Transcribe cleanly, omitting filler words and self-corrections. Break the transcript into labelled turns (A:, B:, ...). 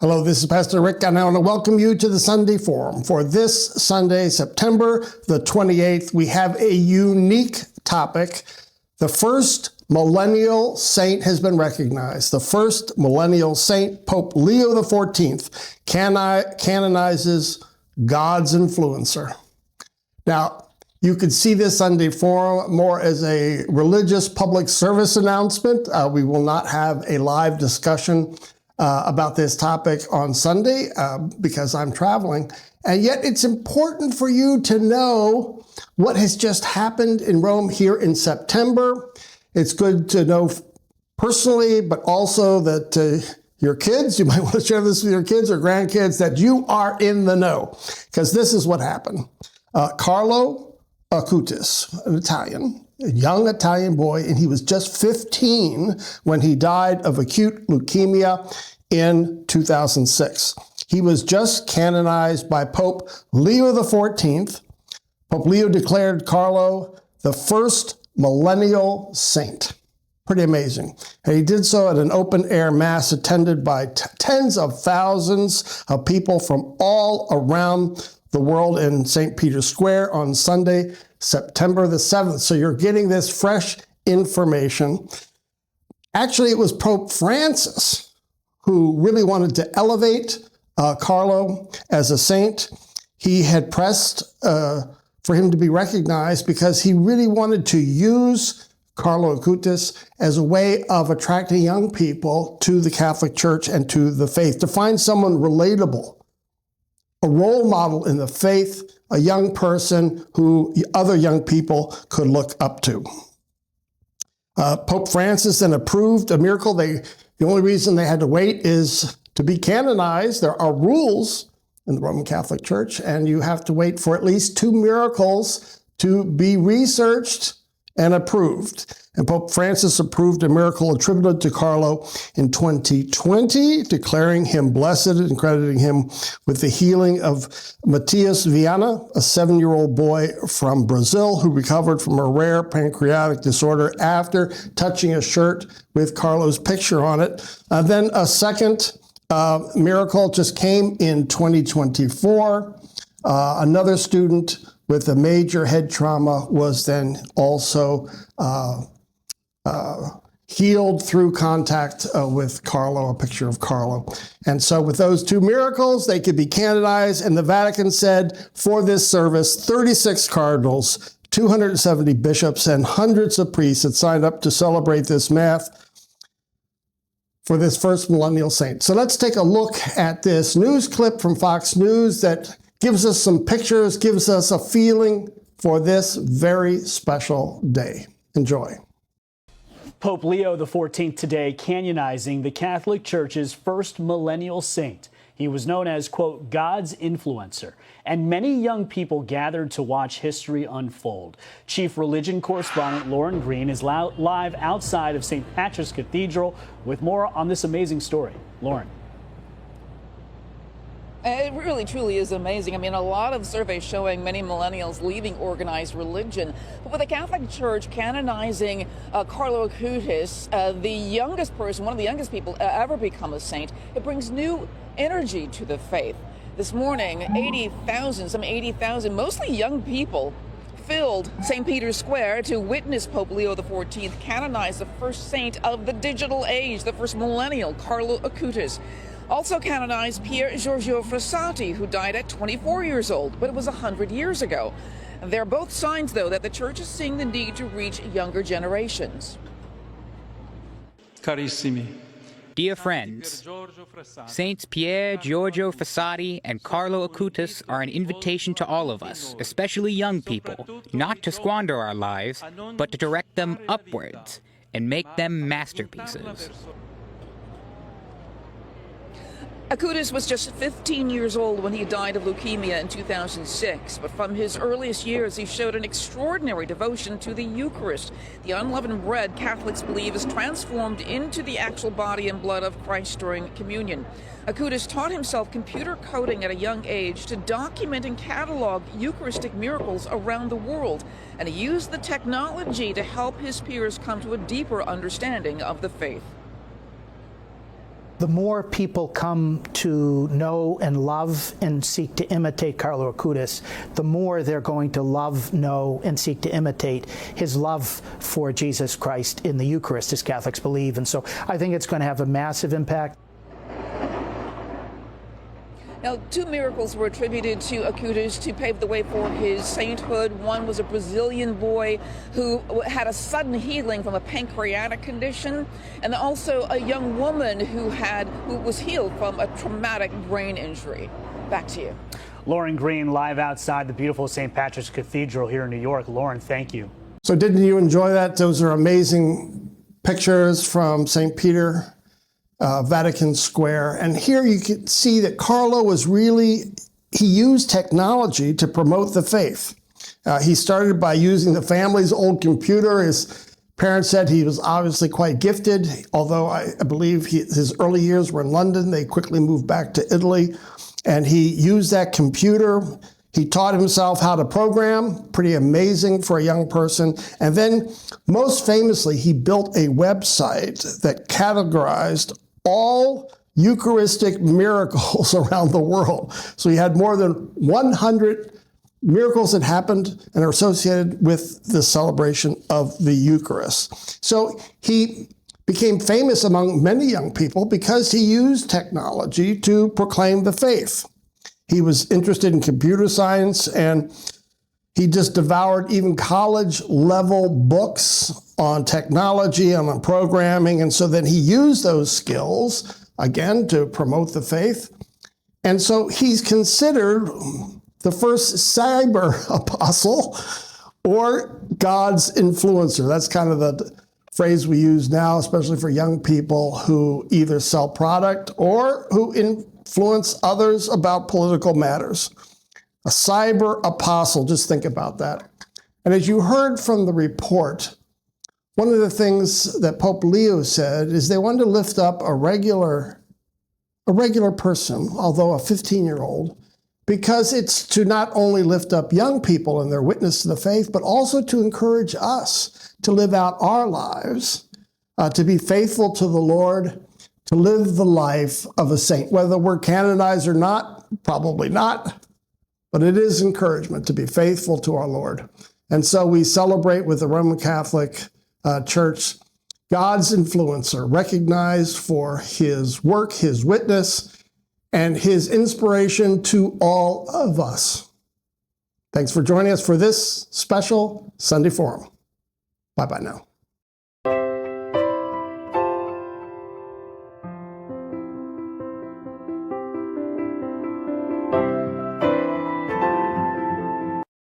A: Hello, this is Pastor Rick, and I want to welcome you to the Sunday Forum. For this Sunday, September the 28th, we have a unique topic. The first millennial saint has been recognized. The first millennial saint, Pope Leo XIV, canonizes God's influencer. Now, you could see this Sunday Forum more as a religious public service announcement. We will not have a live discussion about this topic on Sunday because I'm traveling. And yet it's important for you to know what has just happened in Rome here in September. It's good to know personally, but also that your kids, you might want to share this with your kids or grandkids, that you are in the know, because this is what happened. Carlo Acutis, an Italian, a young Italian boy, and he was just 15 when he died of acute leukemia in 2006. He was just canonized by Pope Leo XIV. Pope Leo declared Carlo the first millennial saint. Pretty amazing. And he did so at an open-air mass attended by tens of thousands of people from all around the world in St. Peter's Square on Sunday, September the 7th. So you're getting this fresh information. Actually, it was Pope Francis who really wanted to elevate Carlo as a saint. He had pressed for him to be recognized because he really wanted to use Carlo Acutis as a way of attracting young people to the Catholic Church and to the faith, to find someone relatable, a role model in the faith, a young person who other young people could look up to. Pope Francis then approved a miracle. The only reason they had to wait is to be canonized. There are rules in the Roman Catholic Church, and you have to wait for at least 2 miracles to be researched and approved. And Pope Francis approved a miracle attributed to Carlo in 2020, declaring him blessed and crediting him with the healing of Matias Viana, a 7-year-old boy from Brazil who recovered from a rare pancreatic disorder after touching a shirt with Carlo's picture on it. Then a second miracle just came in 2024. Another student with a major head trauma was then also healed through contact with Carlo, a picture of Carlo. And so with those 2 miracles, they could be canonized. And the Vatican said for this service, 36 cardinals, 270 bishops, and hundreds of priests had signed up to celebrate this mass for this first millennial saint. So let's take a look at this news clip from Fox News that gives us some pictures, gives us a feeling for this very special day. Enjoy.
B: Pope Leo XIV today canonizing the Catholic Church's first millennial saint. He was known as, quote, God's influencer, and many young people gathered to watch history unfold. Chief religion correspondent Lauren Green is live outside of St. Patrick's Cathedral with more on this amazing story. Lauren.
C: It really, truly is amazing. I mean, a lot of surveys showing many millennials leaving organized religion. But with the Catholic Church canonizing Carlo Acutis, the youngest person, one of the youngest people ever become a saint, it brings new energy to the faith. This morning, 80,000, mostly young people, filled St. Peter's Square to witness Pope Leo XIV canonize the first saint of the digital age, the first millennial, Carlo Acutis. Also canonized Pier Giorgio Frassati, who died at 24 years old, but it was 100 years ago. They're both signs, though, that the Church is seeing the need to reach younger generations.
D: Carissimi.
E: Dear friends, Saints Pier Giorgio Frassati and Carlo Acutis are an invitation to all of us, especially young people, not to squander our lives, but to direct them upwards and make them masterpieces.
C: Acutis was just 15 years old when he died of leukemia in 2006, but from his earliest years he showed an extraordinary devotion to the Eucharist, the unleavened bread Catholics believe is transformed into the actual body and blood of Christ during communion. Acutis taught himself computer coding at a young age to document and catalog Eucharistic miracles around the world, and he used the technology to help his peers come to a deeper understanding of the faith.
D: The more people come to know and love and seek to imitate Carlo Acutis, the more they're going to love, know, and seek to imitate his love for Jesus Christ in the Eucharist, as Catholics believe. And so I think it's going to have a massive impact.
C: Now, 2 miracles were attributed to Acutis to pave the way for his sainthood. One was a Brazilian boy who had a sudden healing from a pancreatic condition, and also a young woman who was healed from a traumatic brain injury. Back to you.
B: Lauren Green, live outside the beautiful St. Patrick's Cathedral here in New York. Lauren, thank you.
A: So didn't you enjoy that? Those are amazing pictures from St. Peter. Vatican Square. And here you can see that Carlo he used technology to promote the faith. He started by using the family's old computer. His parents said he was obviously quite gifted, although I believe his early years were in London. They quickly moved back to Italy, and he used that computer. He taught himself how to program, pretty amazing for a young person. And then, most famously, he built a website that categorized all Eucharistic miracles around the world. So he had more than 100 miracles that happened and are associated with the celebration of the Eucharist. So he became famous among many young people because he used technology to proclaim the faith. He was interested in computer science, and he just devoured even college-level books on technology and on programming. And so then he used those skills, again, to promote the faith. And so he's considered the first cyber apostle or God's influencer. That's kind of the phrase we use now, especially for young people who either sell product or who influence others about political matters. A cyber apostle, just think about that. And as you heard from the report, one of the things that Pope Leo said is they wanted to lift up a regular person, although a 15-year-old, because it's to not only lift up young people in their witness to the faith, but also to encourage us to live out our lives, to be faithful to the Lord, to live the life of a saint. Whether we're canonized or not, probably not, but it is encouragement to be faithful to our Lord. And so we celebrate with the Roman Catholic Church God's influencer, recognized for his work, his witness, and his inspiration to all of us. Thanks for joining us for this special Sunday Forum. Bye-bye now.